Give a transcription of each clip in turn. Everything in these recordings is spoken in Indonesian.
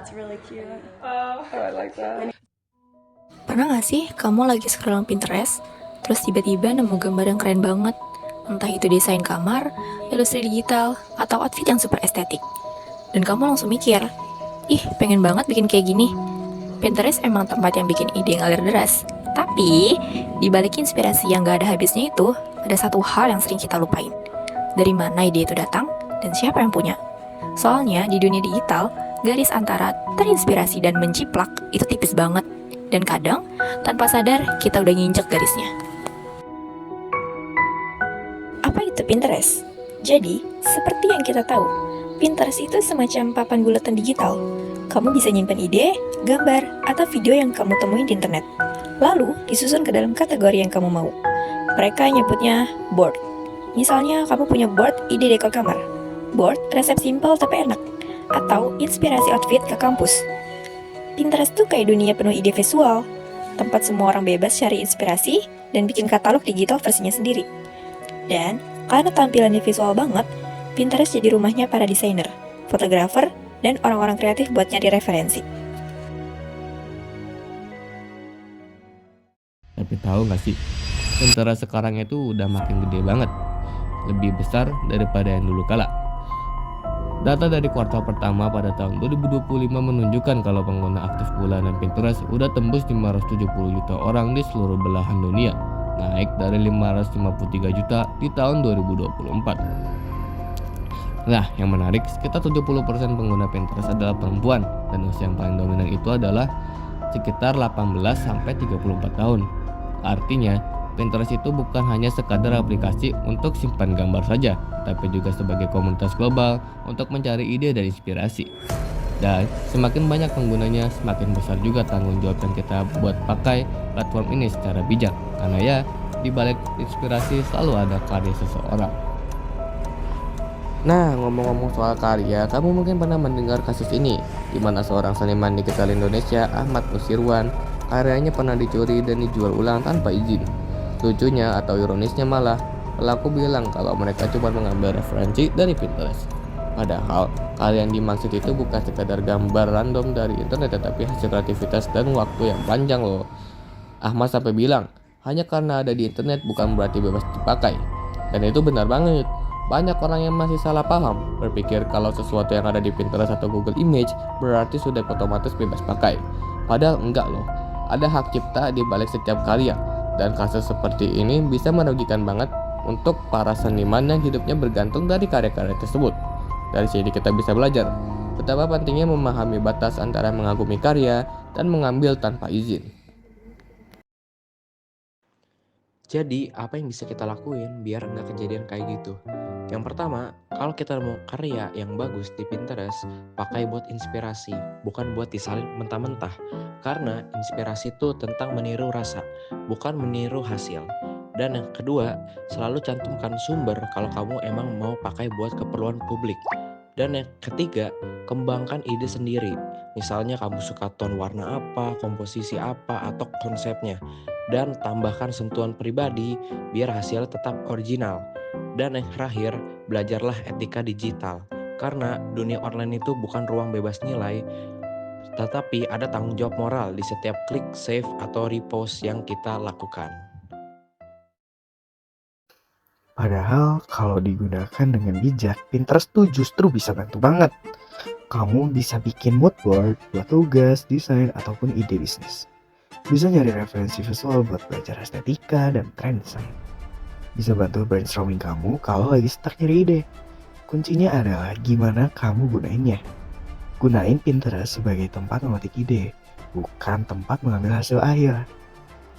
That's really cute. Oh, I like that. Pernah gak sih kamu lagi scrolling Pinterest, terus tiba-tiba nemu gambar yang keren banget? Entah itu desain kamar, ilustrasi digital, atau outfit yang super estetik. Dan kamu langsung mikir, ih pengen banget bikin kayak gini. Pinterest emang tempat yang bikin ide ngalir deras. Tapi, di balik inspirasi yang gak ada habisnya itu, ada satu hal yang sering kita lupain. Dari mana ide itu datang, dan siapa yang punya? Soalnya, di dunia digital, garis antara terinspirasi dan menciplak itu tipis banget. Dan kadang, tanpa sadar, kita udah nginjek garisnya. Apa itu Pinterest? Jadi, seperti yang kita tahu, Pinterest itu semacam papan bulatan digital. Kamu bisa nyimpan ide, gambar, atau video yang kamu temuin di internet. Lalu, disusun ke dalam kategori yang kamu mau. Mereka nyebutnya board. Misalnya, kamu punya board ide dekor kamar, board resep simpel tapi enak, atau inspirasi outfit ke kampus. Pinterest tuh kayak dunia penuh ide visual, tempat semua orang bebas cari inspirasi dan bikin katalog digital versinya sendiri. Dan karena tampilannya visual banget, Pinterest jadi rumahnya para desainer, fotografer, dan orang-orang kreatif buat nyari referensi. Tapi tahu nggak sih, Pinterest sekarang itu udah makin gede banget, lebih besar daripada yang dulu kala. Data dari kuartal pertama pada tahun 2025 menunjukkan kalau pengguna aktif bulanan Pinterest udah tembus 570 juta orang di seluruh belahan dunia, naik dari 553 juta di tahun 2024. Nah, yang menarik, sekitar 70% pengguna Pinterest adalah perempuan, dan usia yang paling dominan itu adalah sekitar 18-34 tahun. Artinya, Pinterest itu bukan hanya sekadar aplikasi untuk simpan gambar saja, tapi juga sebagai komunitas global untuk mencari ide dan inspirasi. Dan semakin banyak penggunanya, semakin besar juga tanggung jawab yang kita buat pakai platform ini secara bijak. Karena ya, di balik inspirasi selalu ada karya seseorang. Nah, ngomong-ngomong soal karya, kamu mungkin pernah mendengar kasus ini, di mana seorang seniman digital Indonesia, Ahmad Nusirwan, karyanya pernah dicuri dan dijual ulang tanpa izin. Lucunya atau ironisnya malah, pelaku bilang kalau mereka cuma mengambil referensi dari Pinterest. Padahal, karya yang dimaksud itu bukan sekadar gambar random dari internet, tetapi hasil kreativitas dan waktu yang panjang loh. Ahmad sampai bilang, hanya karena ada di internet bukan berarti bebas dipakai. Dan itu benar banget. Banyak orang yang masih salah paham, berpikir kalau sesuatu yang ada di Pinterest atau Google Image berarti sudah otomatis bebas pakai. Padahal enggak loh, ada hak cipta di balik setiap karya. Dan kasus seperti ini bisa merugikan banget untuk para seniman yang hidupnya bergantung dari karya-karya tersebut. Dari sini kita bisa belajar betapa pentingnya memahami batas antara mengagumi karya dan mengambil tanpa izin. Jadi, apa yang bisa kita lakuin biar nggak kejadian kayak gitu? Yang pertama, kalau kita mau karya yang bagus di Pinterest, pakai buat inspirasi, bukan buat disalin mentah-mentah. Karena inspirasi itu tentang meniru rasa, bukan meniru hasil. Dan yang kedua, selalu cantumkan sumber kalau kamu emang mau pakai buat keperluan publik. Dan yang ketiga, kembangkan ide sendiri. Misalnya kamu suka tone warna apa, komposisi apa, atau konsepnya. Dan tambahkan sentuhan pribadi biar hasilnya tetap original. Dan yang terakhir, belajarlah etika digital. Karena dunia online itu bukan ruang bebas nilai, tetapi ada tanggung jawab moral di setiap klik save atau repost yang kita lakukan. Padahal kalau digunakan dengan bijak, Pinterest tuh justru bisa bantu banget. Kamu bisa bikin mood board buat tugas, desain, ataupun ide bisnis. Bisa nyari referensi visual buat belajar estetika dan tren desain. Bisa bantu brainstorming kamu kalau lagi stuck nyari ide. Kuncinya adalah gimana kamu gunainnya. Gunain Pinterest sebagai tempat memetik ide, bukan tempat mengambil hasil akhir.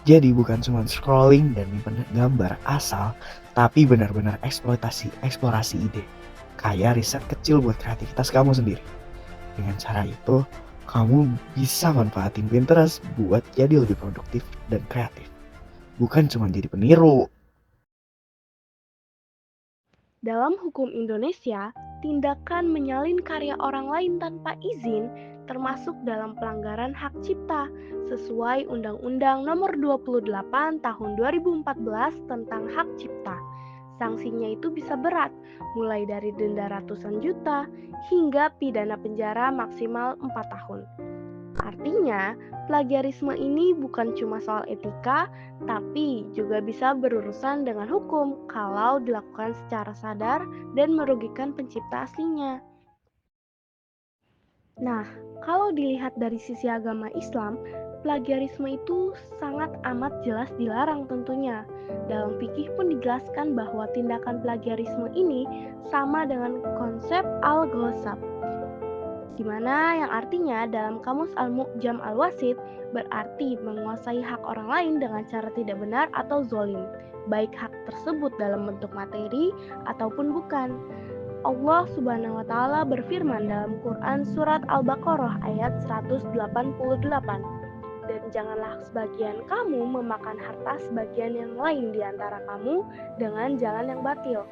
Jadi bukan cuma scrolling dan nyimpen gambar asal, tapi benar-benar eksplorasi ide. Kayak riset kecil buat kreativitas kamu sendiri. Dengan cara itu, kamu bisa manfaatin Pinterest buat jadi lebih produktif dan kreatif. Bukan cuma jadi peniru. Dalam hukum Indonesia, tindakan menyalin karya orang lain tanpa izin termasuk dalam pelanggaran hak cipta sesuai Undang-Undang Nomor 28 Tahun 2014 tentang Hak Cipta. Sanksinya itu bisa berat, mulai dari denda ratusan juta hingga pidana penjara maksimal 4 tahun. Artinya, plagiarisme ini bukan cuma soal etika, tapi juga bisa berurusan dengan hukum kalau dilakukan secara sadar dan merugikan pencipta aslinya. Nah, kalau dilihat dari sisi agama Islam, plagiarisme itu sangat amat jelas dilarang tentunya. Dalam fikih pun dijelaskan bahwa tindakan plagiarisme ini sama dengan konsep al-ghasab, di mana yang artinya dalam kamus Al-Mu'jam Al-Wasit berarti menguasai hak orang lain dengan cara tidak benar atau zolim, baik hak tersebut dalam bentuk materi ataupun bukan. Allah Subhanahu wa Ta'ala berfirman dalam Quran Surat Al-Baqarah ayat 188, dan janganlah sebagian kamu memakan harta sebagian yang lain di antara kamu dengan jalan yang batil.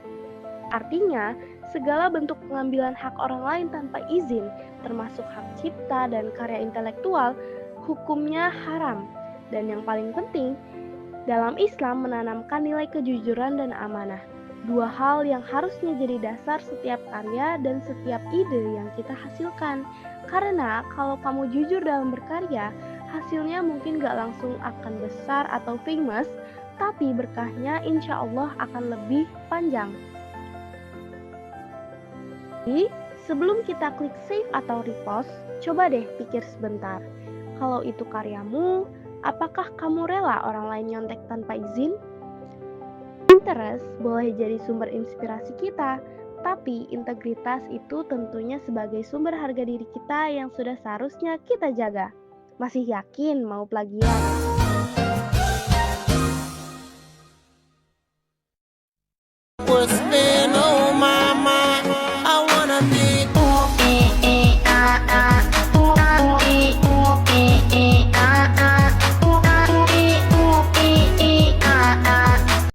Artinya, segala bentuk pengambilan hak orang lain tanpa izin, termasuk hak cipta dan karya intelektual, hukumnya haram. Dan yang paling penting, dalam Islam menanamkan nilai kejujuran dan amanah. Dua hal yang harusnya jadi dasar setiap karya dan setiap ide yang kita hasilkan. Karena kalau kamu jujur dalam berkarya, hasilnya mungkin gak langsung akan besar atau famous, tapi berkahnya insya Allah akan lebih panjang. Jadi, sebelum kita klik save atau repost, coba deh pikir sebentar. Kalau itu karyamu, apakah kamu rela orang lain nyontek tanpa izin? Pinterest boleh jadi sumber inspirasi kita, tapi integritas itu tentunya sebagai sumber harga diri kita yang sudah seharusnya kita jaga. Masih yakin mau plagiat?